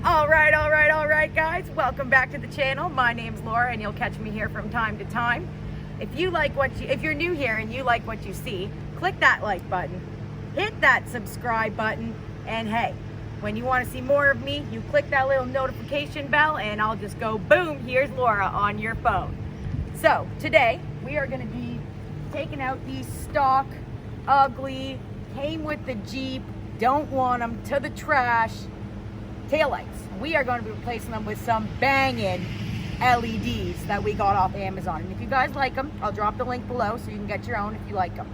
All right, guys. Welcome back to the channel. My name's Laura, and you'll catch me here from time to time. If you're new here and you like what you see, click that like button, hit that subscribe button, and hey, when you want to see more of me, you click that little notification bell, and I'll just go boom. Here's Laura on your phone. So today we are going to be taking out these stock, ugly, came with the Jeep, don't want them, to the trash taillights. We are going to be replacing them with some banging LEDs that we got off Amazon. And if you guys like them, I'll drop the link below so you can get your own if you like them.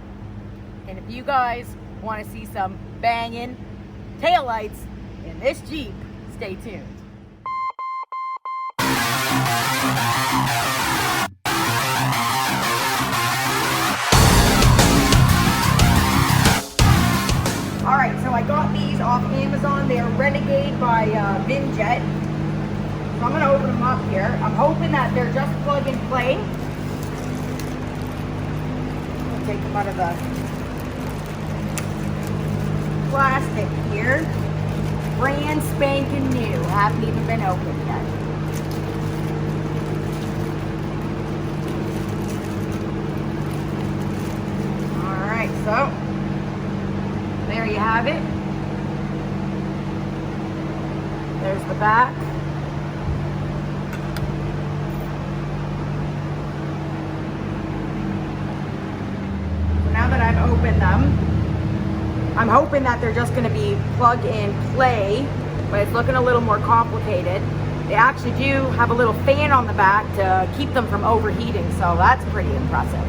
And if you guys want to see some banging taillights in this Jeep, stay tuned. Alright, so I got these off Amazon. They are Renegade by Vinjet. So I'm going to open them up here. I'm hoping that they're just plug and play. I'll take them out of the plastic here. Brand spanking new. Haven't even been opened yet. Alright, so there you have it. There's the back. So now that I've opened them, I'm hoping that they're just going to be plug and play, but it's looking a little more complicated. They actually do have a little fan on the back to keep them from overheating, so that's pretty impressive.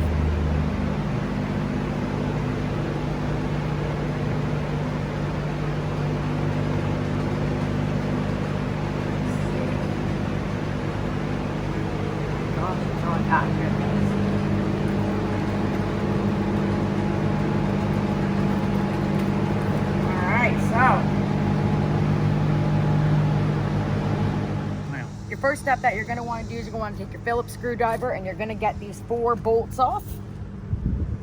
Your first step that you're going to want to do is you're going to take your Phillips screwdriver and you're going to get these 4 bolts off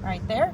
right there.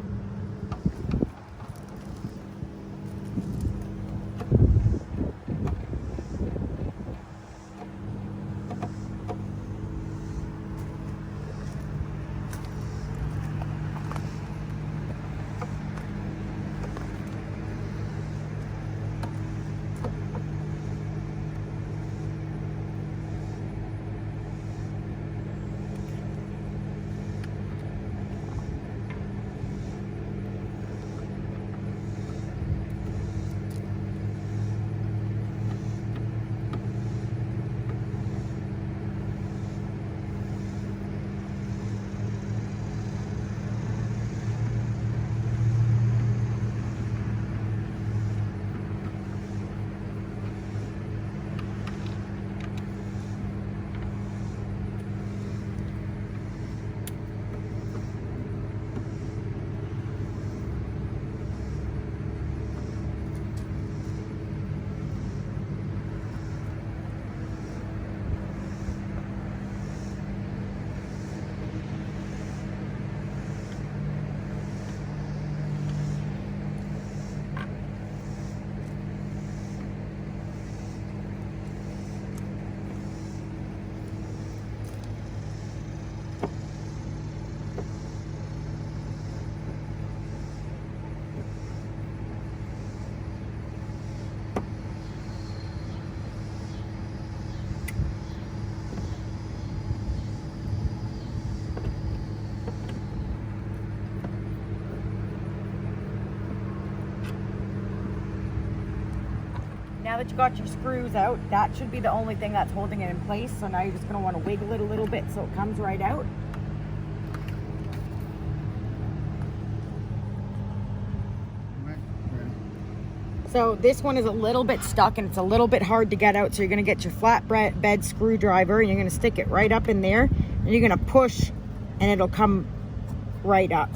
Now that you got your screws out, that should be the only thing that's holding it in place. So now you're just going to want to wiggle it a little bit so it comes right out. So this one is a little bit stuck and it's a little bit hard to get out. So you're going to get your flatbed screwdriver and you're going to stick it right up in there. And you're going to push and it'll come right up.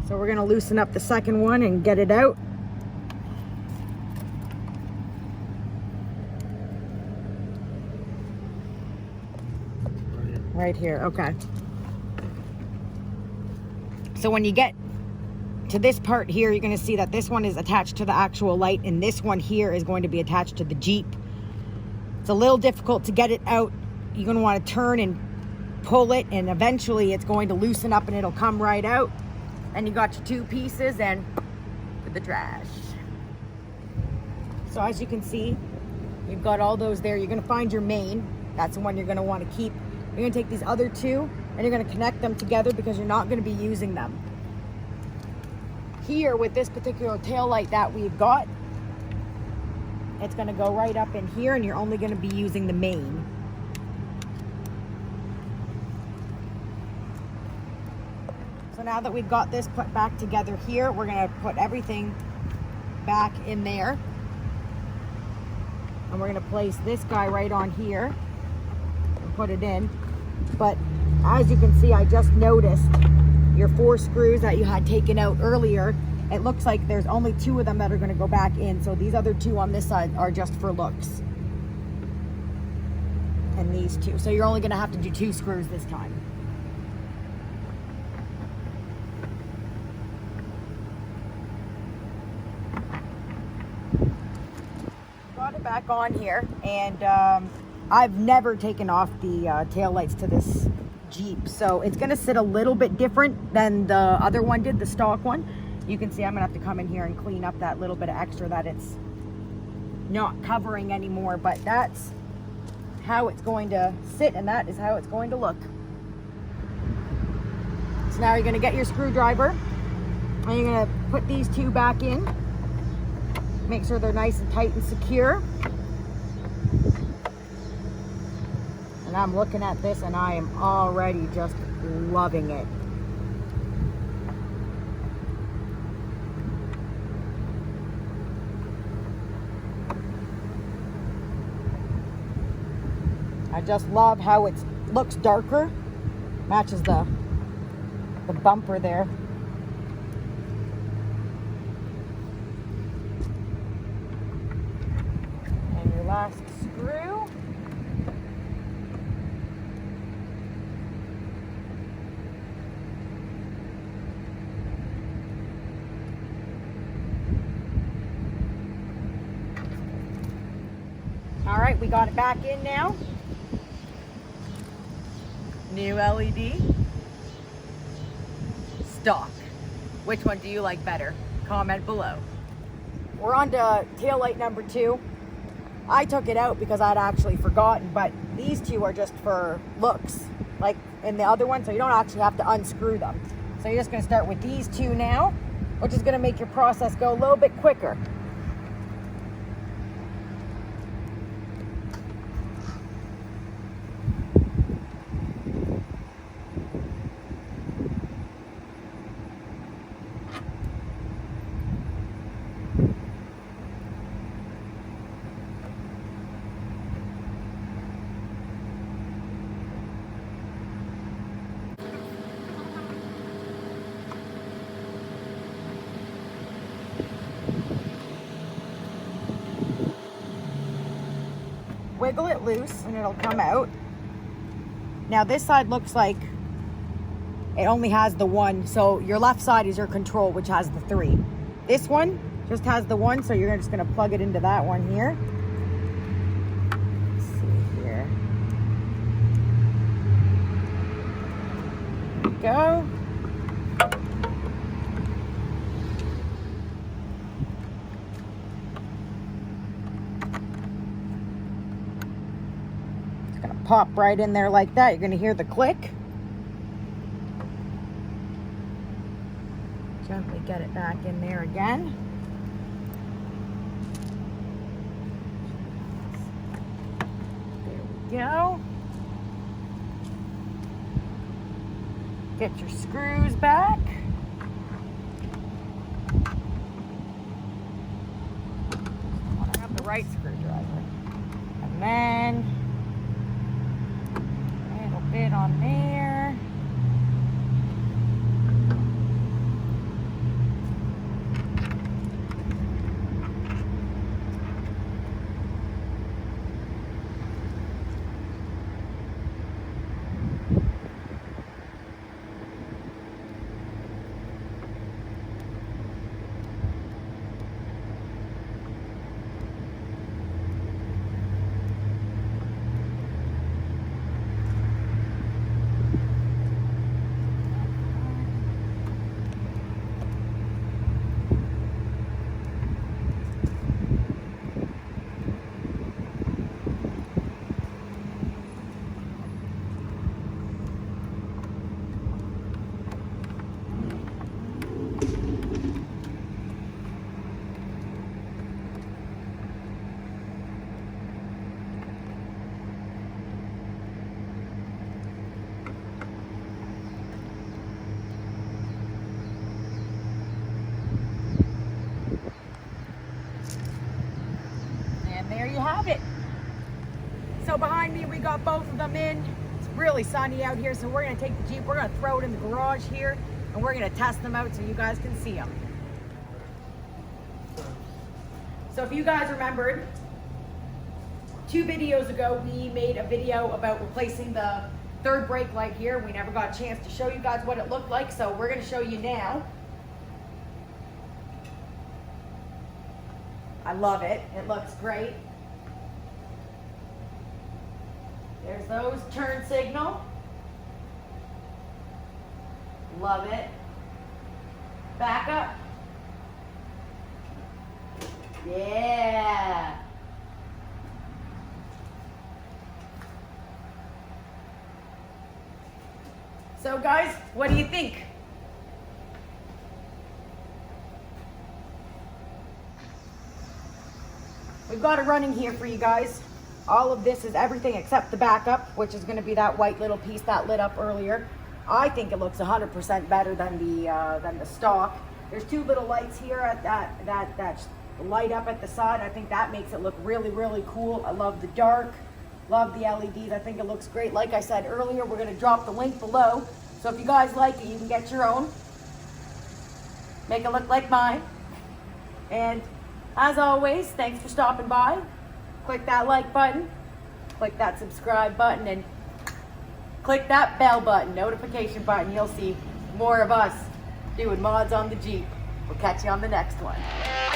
So we're going to loosen up the second one and get it out. Right here, okay. So when you get to this part here, you're going to see that this one is attached to the actual light, and this one here is going to be attached to the Jeep. It's a little difficult to get it out. You're going to want to turn and pull it, and eventually it's going to loosen up and it'll come right out. And you got your two pieces and for the trash. So as you can see, you've got all those there. You're going to find your main. That's the one you're going to want to keep. You're going to take these other two and you're going to connect them together because you're not going to be using them. Here with this particular tail light that we've got, it's going to go right up in here, and you're only going to be using the main. So now that we've got this put back together here, we're going to put everything back in there. And we're going to place this guy right on here and put it in. But as you can see, I just noticed your 4 screws that you had taken out earlier. It looks like there's only 2 of them that are going to go back in. So these other 2 on this side are just for looks. And these 2. So you're only going to have to do 2 screws this time. Got it back on here, and I've never taken off the tail lights to this Jeep, so it's going to sit a little bit different than the other one did, the stock one. You can see I'm going to have to come in here and clean up that little bit of extra that it's not covering anymore, but that's how it's going to sit, and that is how it's going to look. So now you're going to get your screwdriver and you're going to put these 2 back in. Make sure they're nice and tight and secure. And I'm looking at this and I am already just loving it. I just love how it looks darker. Matches the bumper there. And your last screw. All right, we got it back in now. New LED. Stock. Which one do you like better? Comment below. We're on to tail light number 2. I took it out because I'd actually forgotten, but these 2 are just for looks, like in the other one, so you don't actually have to unscrew them. So you're just going to start with these 2 now, which is going to make your process go a little bit quicker. Wiggle it loose and it'll come out. Now this side looks like it only has the 1, so your left side is your control, which has the 3. This one just has the 1, so you're just going to plug it into that one here. Let's see here. There we go. Pop right in there like that. You're going to hear the click. Gently get it back in there again. There we go. Get your screws back. I want to have the right screwdriver. And then bit on there. you have it. So behind me, we got both of them in. It's really sunny out here, so we're gonna take the Jeep, we're gonna throw it in the garage here, and we're gonna test them out so you guys can see them. So if you guys remembered, 2 videos ago, we made a video about replacing the third brake light here. We never got a chance to show you guys what it looked like, so we're gonna show you now. I love it. It looks great. There's those turn signal. Love it. Back up. Yeah. So guys, what do you think? We've got it running here for you guys. All of this is everything except the backup, which is going to be that white little piece that lit up earlier. I think it looks 100% better than the stock. There's 2 little lights here at that light up at the side. I think that makes it look really, really cool. I love the dark, love the LEDs. I think it looks great. Like I said earlier, we're going to drop the link below. So if you guys like it, you can get your own. Make it look like mine. And as always, thanks for stopping by. Click that like button, click that subscribe button, and click that bell button, notification button. You'll see more of us doing mods on the Jeep. We'll catch you on the next one.